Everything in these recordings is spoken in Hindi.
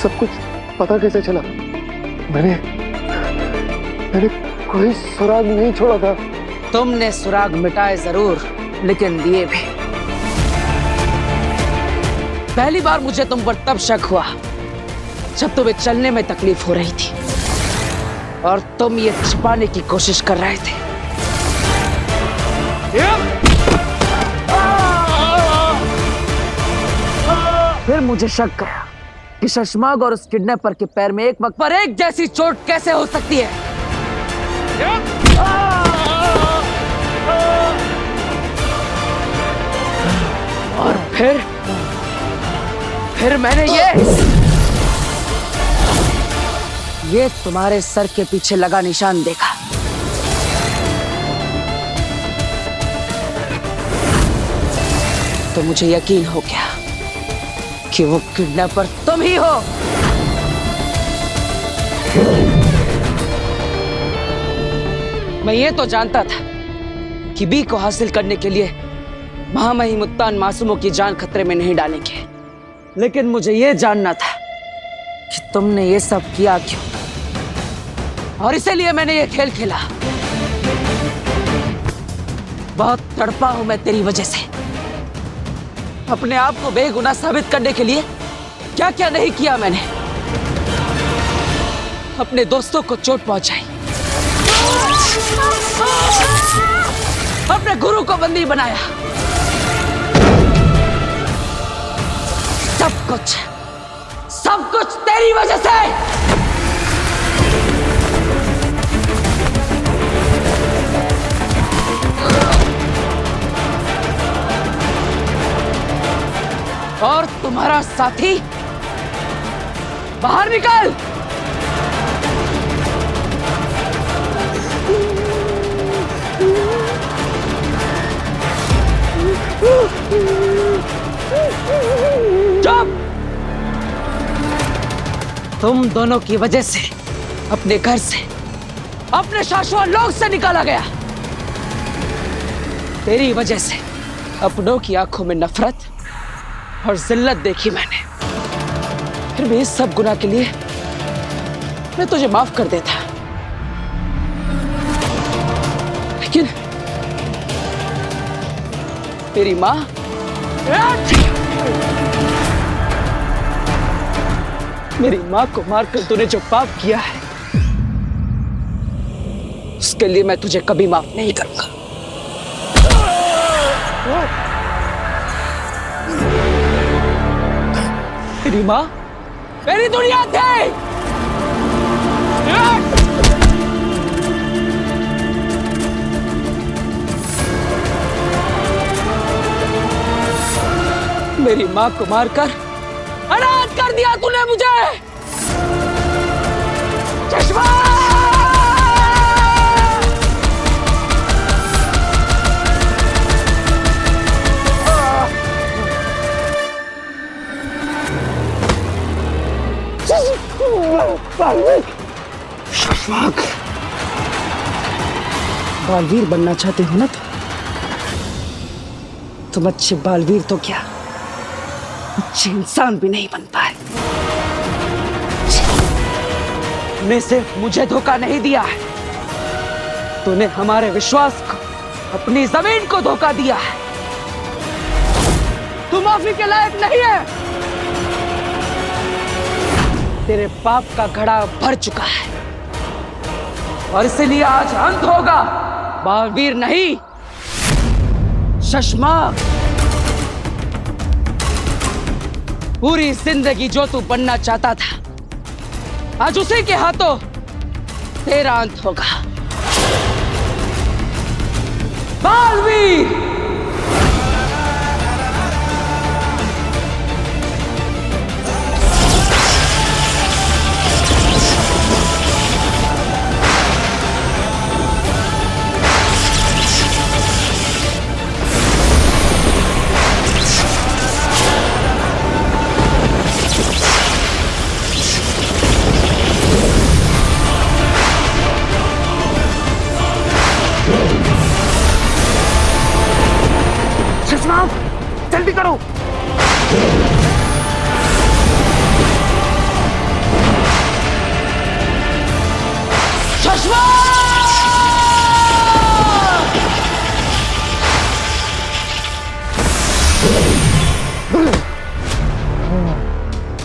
सब कुछ पता कैसे चला? मैंने कोई सुराग नहीं छोड़ा था। तुमने सुराग मिटाए जरूर, लेकिन दिए भी। पहली बार मुझे तुम पर तब शक हुआ जब तुम्हें चलने में तकलीफ हो रही थी और तुम ये छिपाने की कोशिश कर रहे थे। फिर मुझे शक गया कि शशमाग और उस किडनैपर के पैर में एक वक्त पर एक जैसी चोट कैसे हो सकती है। और फिर मैंने ये तुम्हारे सर के पीछे लगा निशान देखा। तो मुझे यकीन हो गया कि वो किडनैपर तुम ही हो। मैं ये तो जानता था कि बी को हासिल करने के लिए महामहिम मुत्तान मासूमों की जान खतरे में नहीं डालेंगे, लेकिन मुझे ये जानना था कि तुमने ये सब किया क्यों, और इसीलिए मैंने ये खेल खेला। बहुत तड़पा हूं मैं तेरी वजह से। अपने आप को बेगुनाह साबित करने के लिए क्या क्या नहीं किया मैंने। अपने दोस्तों को चोट पहुंचाई, अपने गुरु को बंदी बनाया। सब कुछ तेरी वजह से। और तुम्हारा साथी बाहर निकल। चुप! तुम दोनों की वजह से अपने घर से, अपने शाश्वत लोक से निकाला गया। तेरी वजह से अपनों की आंखों में नफरत और जिल्लत देखी मैंने। फिर भी इस सब गुनाह के लिए मैं तुझे माफ कर देता, लेकिन तेरी माँ, मेरी माँ को मारकर तूने जो पाप किया है, उसके लिए मैं तुझे कभी माफ नहीं करूंगा। मेरी माँ मेरी दुनिया थी। मेरी माँ को मारकर अनाथ कर दिया तूने मुझे। चश्मा! शशमाग, बालवीर बनना चाहते हो ना तुम अच्छे बालवीर तो क्या, अच्छे इंसान भी नहीं बन पाए। तूने सिर्फ मुझे धोखा नहीं दिया है, तूने हमारे विश्वास को, अपनी जमीन को धोखा दिया है। तू माफी के लायक नहीं है। तेरे पाप का घड़ा भर चुका है और इसलिए आज अंत होगा। बालवीर नहीं, शशमाग। पूरी जिंदगी जो तू बनना चाहता था, आज उसी के हाथों तेरा अंत होगा। बालवीर!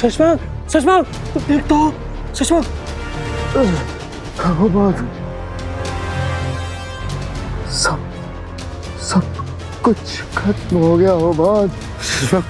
शशांक, शशांक, देख तो, शशांक। वो बात, सब कुछ खत्म हो गया। वो बात, शशांक,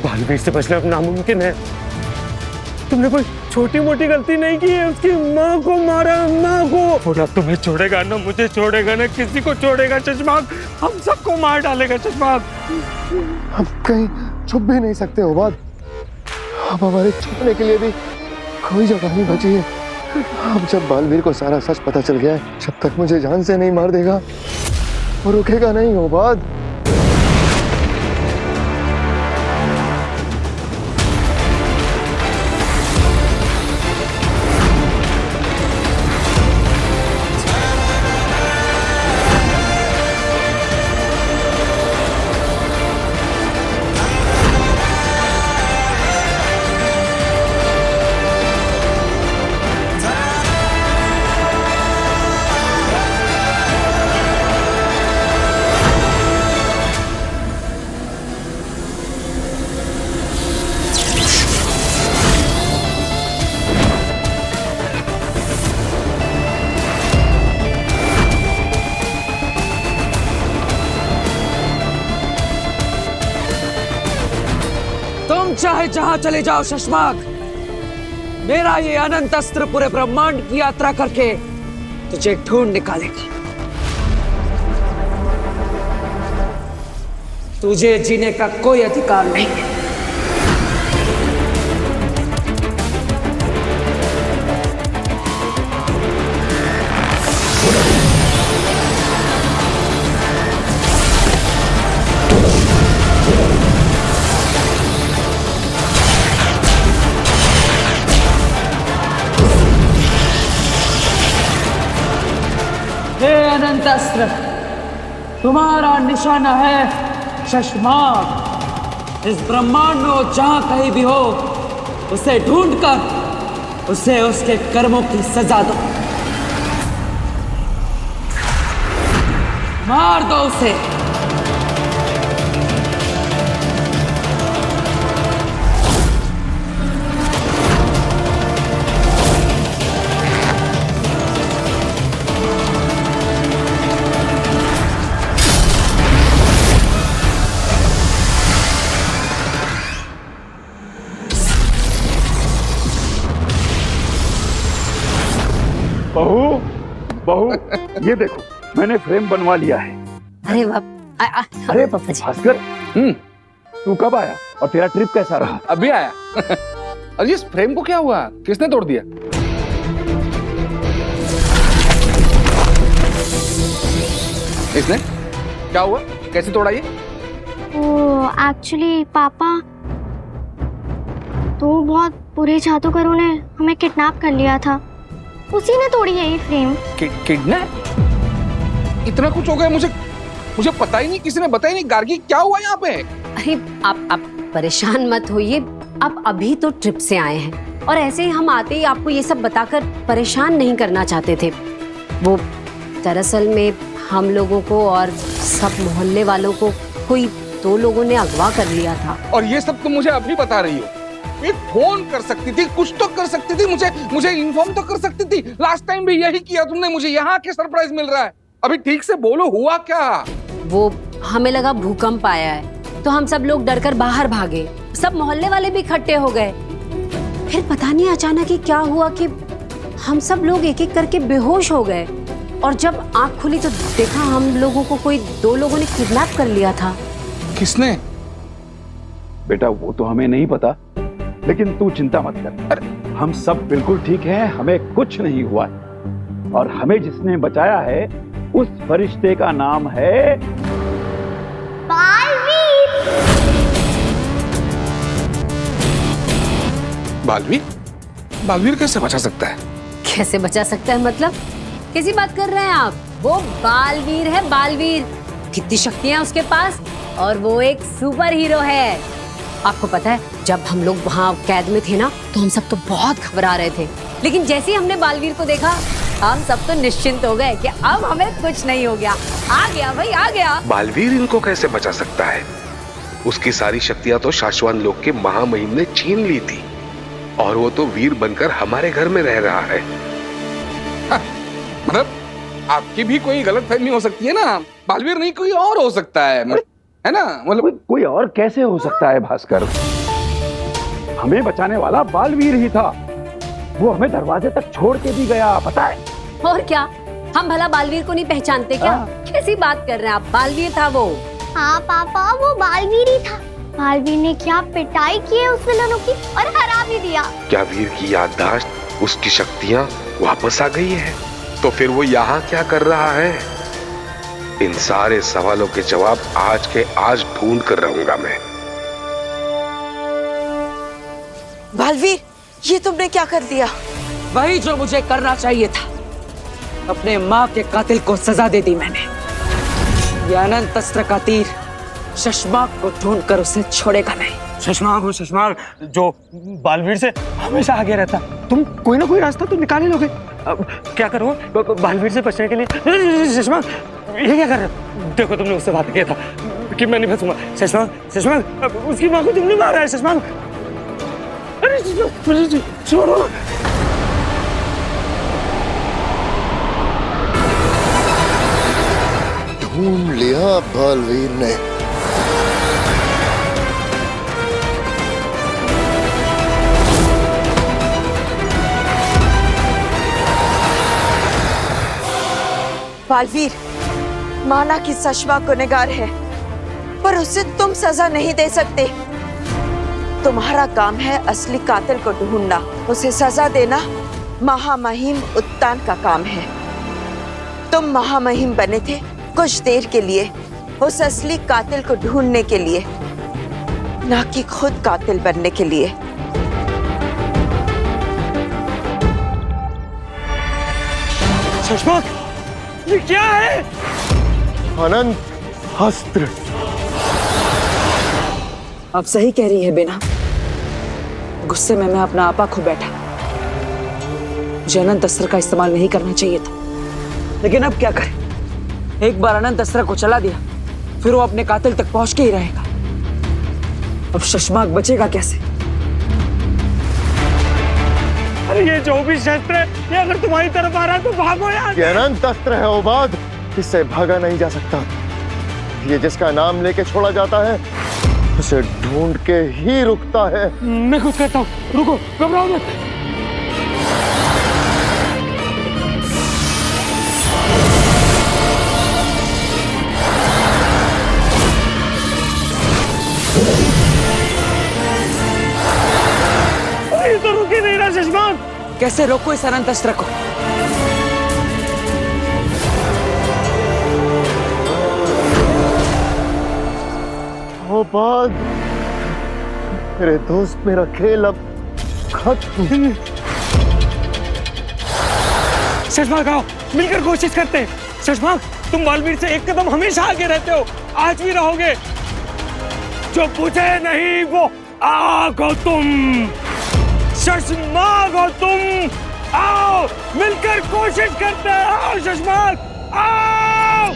बालवीर से बचना अब नामुमकिन है। तुमने कोई छोटी मोटी गलती नहीं की है, उसकी माँ को मारा, माँ को। वो ना तुम्हें छोड़ेगा, ना मुझे छोड़ेगा, ना किसी को छोड़ेगा शशांक। हम सबको मार डालेगा शशांक। हम कहीं छुप भी नहीं सकते हो बात। अब हमारे छुपने के लिए भी कोई जगह नहीं बची है। अब जब बालवीर को सारा सच पता चल गया है, जब तक मुझे जान से नहीं मार देगा वो रुकेगा नहीं। हो बात, तुम चाहे जहां चले जाओ शशांक, मेरा ये अनंत अस्त्र पूरे ब्रह्मांड की यात्रा करके तुझे ढूंढ निकालेगा। तुझे जीने का कोई अधिकार नहीं है। हे अनंत अस्त्र, तुम्हारा निशाना है शशांक। इस ब्रह्मांड में वो जहां कहीं भी हो, उसे ढूंढकर उसे उसके कर्मों की सजा दो। मार दो उसे। बहू, ये देखो मैंने फ्रेम बनवा लिया है। अरे अरे भास्कर, तू कब आया और तेरा ट्रिप कैसा रहा? अभी आया। अरे इस फ्रेम को क्या हुआ? किसने तोड़ दिया? इसने? क्या हुआ? कैसे तोड़ा ये? वो एक्चुअली पापा, तो बहुत बुरे जादूगरों ने हमें किडनैप कर लिया था। उसी ने तोड़ी है ये फ्रेम। किडनैप? इतना कुछ हो गया, मुझे पता ही नहीं, किसी ने बताया नहीं। गार्गी, क्या हुआ यहाँ पे? अरे आप परेशान मत होइए। आप अभी तो ट्रिप से आए हैं और ऐसे ही हम आते ही आपको ये सब बताकर परेशान नहीं करना चाहते थे। वो दरअसल में हम लोगों को और सब मोहल्ले वालों को कोई 2 लोगों ने अगवा कर लिया था। और ये सब तुम मुझे अभी बता रही हो? एक फोन कर सकती थी, कुछ तो कर सकती थी, मुझे इन्फॉर्म तो कर सकती थी। लास्ट टाइम भी यही किया तुमने। मुझे यहाँ के सरप्राइज मिल रहा है। अभी ठीक से बोलो, हुआ क्या? वो हमें लगा भूकंप आया है तो हम सब लोग डरकर बाहर भागे। सब मोहल्ले वाले भी इकट्ठे हो गए। फिर पता नहीं अचानक ही क्या हुआ कि हम सब लोग एक एक करके बेहोश हो गए और जब आंख खुली तो देखा हम लोगों को कोई 2 लोगों ने किडनैप कर लिया था। किसने? बेटा वो तो हमें नहीं पता, लेकिन तू चिंता मत कर। अरे हम सब बिल्कुल ठीक हैं, हमें कुछ नहीं हुआ है। और हमें जिसने बचाया है उस फरिश्ते का नाम है बालवीर। बालवीर? बालवीर कैसे बचा सकता है? कैसे बचा सकता है मतलब? कैसी बात कर रहे हैं आप? वो बालवीर है, बालवीर। कितनी शक्तियां उसके पास, और वो एक सुपर हीरो है। आपको पता है जब हम लोग वहाँ कैद में थे ना, तो हम सब तो बहुत घबरा रहे थे, लेकिन जैसे ही हमने बालवीर को देखा हम सब तो निश्चिंत हो गए कि अब हमें कुछ नहीं हो गया। आ गया भाई, आ गया। बालवीर इनको कैसे बचा सकता है? उसकी सारी शक्तियां तो शाश्वत लोक के महामहिम ने छीन ली थी। और वो तो वीर बनकर हमारे घर में रह रहा है। मतलब आपकी भी कोई गलतफहमी हो सकती है ना, बालवीर नहीं कोई और हो सकता है ना? मतलब कोई और कैसे हो सकता है भास्कर? हमें बचाने वाला बालवीर ही था। वो हमें दरवाजे तक छोड़ के भी गया, पता है? और क्या, हम भला बालवीर को नहीं पहचानते क्या? कैसी बात कर रहे हैं आप, बालवीर था वो। हाँ पापा, वो बालवीर ही था। बालवीर ने क्या पिटाई की है उस विलनों की, और हरा भी दिया। क्या वीर की याददाश्त, उसकी शक्तियां वापस आ गई है? तो फिर वो यहाँ क्या कर रहा है? इन सारे सवालों के जवाब आज के आज ढूंढ कर रहूंगा मैं। बालवीर, ये तुमने क्या कर दिया? वही जो मुझे करना चाहिए था। अपने माँ के कातिल को सजा दे दी मैंने। ये अनंत अस्त्र का तीर शशमाक को ढूंढकर उसे छोड़ेगा नहीं। शशमाक हो, शशमाक जो बालवीर से हमेशा आगे रहता। तुम कोई ना कोई रास्ता तो निकाल ही लोगे। अब क्या करो बालवीर से बचने के लिए? शशमाक, ये क्या कर रहे हो? देखो तुमने उससे बात किया था कि मैं नहीं फंसूंगा। शशमाक, शशमाक, उसकी माँ को तुमने मारा है। शशमाक, अरे शशमाक, छोड़ो। ढूंढ लिया बालवीर ने। बालवीर, माना कि शशमाक गुनहगार है, पर उसे तुम सजा नहीं दे सकते। तुम्हारा काम है असली कातिल को ढूंढना, उसे सजा देना महामहिम उत्तान का काम है। तुम महामहिम बने थे कुछ देर के लिए, उस असली कातिल को ढूंढने के लिए, ना कि खुद कातिल बनने के लिए। शशमाक, ये क्या है? अनंत अस्त्र। अब सही कह रही है बेना। गुस्से में मैं अपना आपा खो बैठा। मुझे अनंत अस्त्र का इस्तेमाल नहीं करना चाहिए था, लेकिन अब क्या करें? एक बार अनंत अस्त्र को चला दिया, फिर वो अपने कातिल तक पहुंच के ही रहेगा। अब शशमाक बचेगा कैसे? अरे ये जो भी शस्त्र है, ये अगर तुम्हारी तरफ आ रहा है तो भागो यार। ये अनंत अस्त्र है ओबाद, इससे भागा नहीं जा सकता। ये जिसका नाम लेके छोड़ा जाता है, उसे ढूंढ के ही रुकता है। मैं कुछ करता हूँ, रुको, घबराओ मत। ये तो रुक ही नहीं रहा शशमाक। कैसे रोको इस अनंत अस्त्र को? ओबाद, मेरे दोस्त, मेरा खेल अब खत्म। शशमाक आओ, मिलकर कोशिश करते हैं। शशमाक, तुम बालवीर से एक कदम हमेशा आगे रहते हो, आज भी रहोगे। जो पूछे नहीं वो आओ तुम। शशमाक हो तुम, आओ मिलकर कोशिश करते हैं। आओ शशमाक, आओ।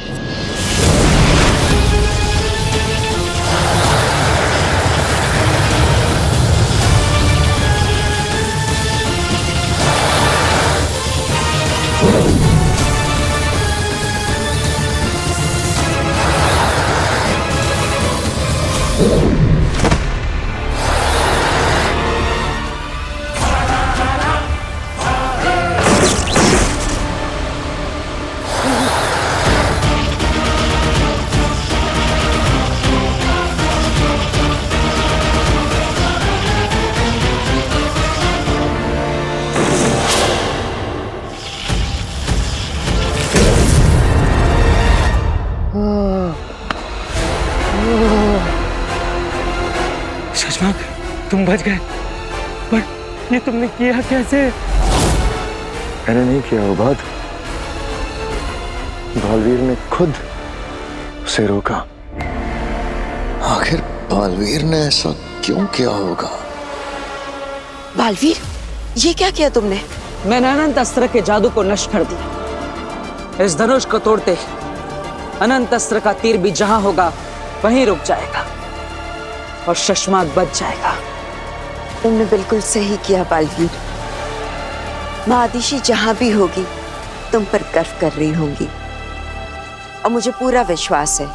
शशमाक, तुम बच गए, पर ये तुमने किया कैसे? मैंने नहीं किया ओबाद, बालवीर ने खुद उसे रोका। आखिर बालवीर ने ऐसा क्यों किया होगा? बालवीर, ये क्या किया तुमने? मैंने अनंत अस्त्र के जादू को नष्ट कर दिया। इस धनुष को तोड़ते ही अनंत अस्त्र का तीर भी जहां होगा वहीं रुक जाएगा और शशमाक बच जाएगा। तुमने बिल्कुल सही किया बालवीर। महादिशी जहां भी होगी तुम पर गर्व कर रही होंगी, और मुझे पूरा विश्वास है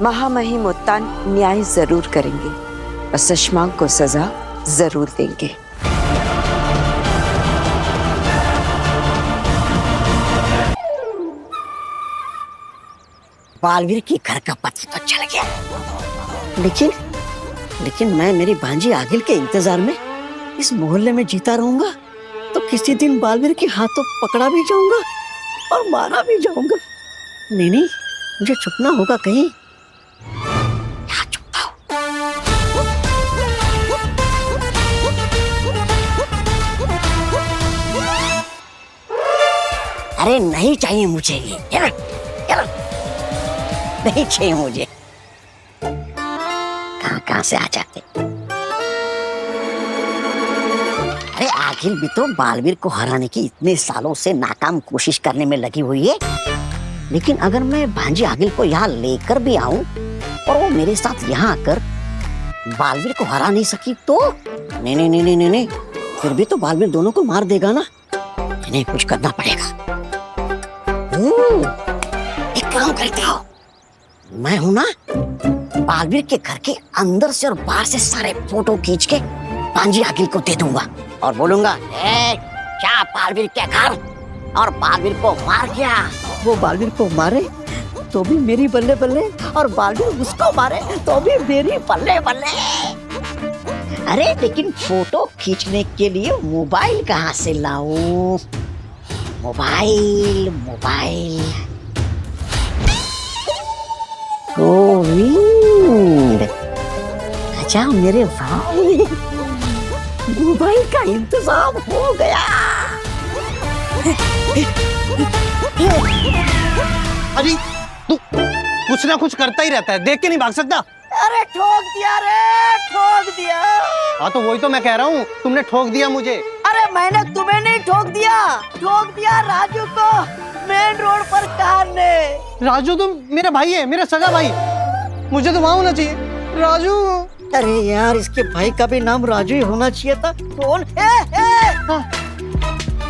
महामहिम उत्तान न्याय जरूर करेंगे और सशमांग को सजा जरूर देंगे। बालवीर की घर का पता तो चल गया, लेकिन मैं मेरी भांजी आगिल के इंतजार में इस मोहल्ले में जीता रहूंगा तो किसी दिन बालवीर के हाथों पकड़ा भी जाऊंगा और मारा भी जाऊंगा। नहीं, मुझे छुपना होगा कहीं। यहाँ छुपता हूँ। अरे नहीं चाहिए मुझे ये, नहीं चाहिए मुझे। कहां से आ जाते। अरे आखिर भी तो बालवीर को हराने की इतने सालों से नाकाम कोशिश करने में लगी हुई है, लेकिन अगर मैं भांजी आगिल को यहाँ लेकर भी आऊं और वो मेरे साथ यहाँ आकर बालवीर को हरा नहीं सकी तो नहीं, फिर भी तो बालवीर दोनों को मार देगा ना। इन्हें कुछ करना पड़ेगा। एक काम करते हो, मैं हूं ना, बालवीर के घर के अंदर से और बाहर से सारे फोटो खींच के भांजी आगिल को दे दूंगा और बोलूंगा, क्या बालवीर के घर और बालवीर को मार गया। वो बालवीर को मारे तो भी मेरी बल्ले बल्ले, और बालवीर उसको मारे तो भी मेरी बल्ले बल्ले। अरे लेकिन फोटो खींचने के लिए मोबाइल कहाँ से लाऊं? मोबाइल गोविंद, अच्छा मेरे भाई, मोबाइल का इंतजाम हो गया। अजी तू कुछ ना कुछ करता ही रहता है, देख के नहीं भाग सकता। अरे ठोक दिया रे, ठोक दिया। हाँ तो वही तो मैं कह रहा हूँ, तुमने ठोक दिया मुझे। अरे मैंने तुम्हें नहीं ठोक दिया राजू को मेन रोड पर कार ने। राजू तो मेरा भाई है, मेरा सगा भाई, मुझे तो वहाँ होना चाहिए। राजू, अरे यार इसके भाई का भी नाम राजू ही होना चाहिए था। कौन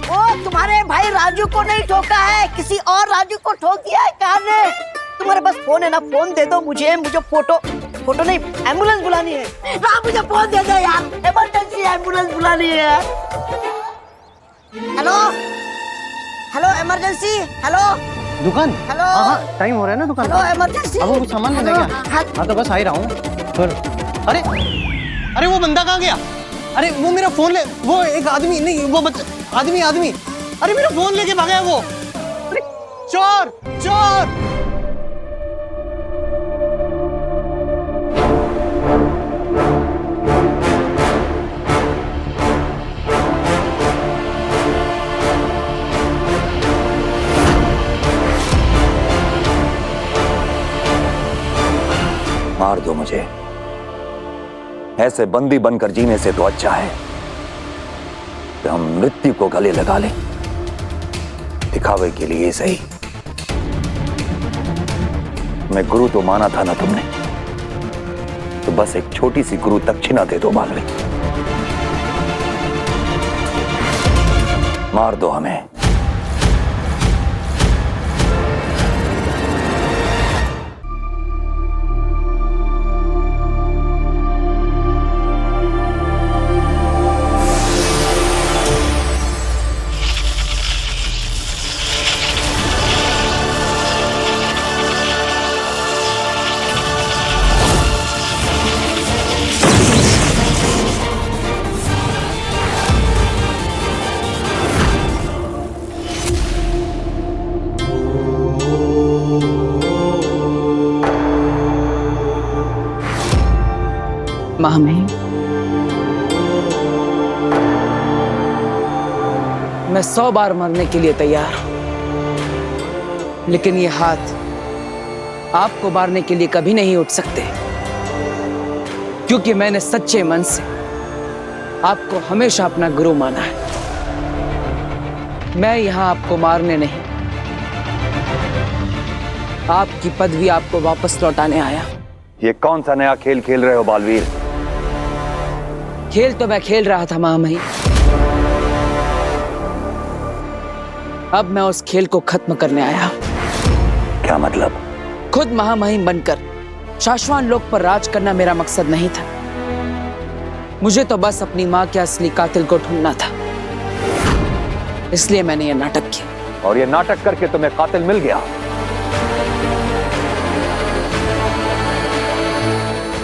वो तुम्हारे भाई राजू को नहीं ठोका है, किसी और राजू को ठोक दिया है कार ने। तुम्हारे पास फोन है ना, फोन दे दो मुझे फोटो नहीं, एम्बुलेंस बुलानी है। हाँ मुझे फोन दे दो यार, इमरजेंसी एम्बुलेंस बुलानी है। हेलो इमरजेंसी, हेलो दुकान। हेलो, हाँ टाइम हो रहा है ना दुकान। Hello emergency. अब वो कुछ सामान लेने गया। हाँ तो बस आ ही रहा हूँ। अरे वो बंदा कहाँ गया? अरे वो मेरा फोन ले, वो एक आदमी नहीं, वो आदमी, अरे मेरा फोन लेके भागा है वो। अरे चोर। मार दो मुझे, ऐसे बंदी बनकर जीने से तो अच्छा है कि हम मृत्यु को गले लगा लें, दिखावे के लिए सही। मैं गुरु तो माना था ना तुमने, तो बस एक छोटी सी गुरु दक्षिणा दे दो मालवी। मार दो हमें। महामहिम, मैं 100 बार मरने के लिए तैयार हूं, लेकिन ये हाथ आपको मारने के लिए कभी नहीं उठ सकते, क्योंकि मैंने सच्चे मन से आपको हमेशा अपना गुरु माना है। मैं यहां आपको मारने नहीं, आपकी पदवी आपको वापस लौटाने आया। ये कौन सा नया खेल खेल रहे हो बालवीर? खेल तो मैं खेल रहा था महामहिम, अब मैं उस खेल को खत्म करने आया। क्या मतलब? खुद महामहिम बनकर शाश्वान लोक पर राज करना मेरा मकसद नहीं था। मुझे तो बस अपनी माँ के असली कातिल को ढूंढना था, इसलिए मैंने यह नाटक किया। और ये नाटक करके तुम्हें कातिल मिल गया?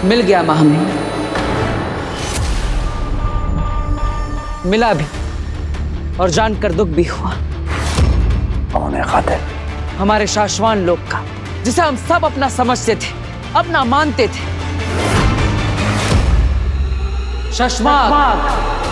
मिल गया महामहिम, मिला भी और जानकर दुख भी हुआ। कौन है कातिल? हमारे शाश्वान लोक का, जिसे हम सब अपना समझते थे, अपना मानते थे। शशमाक।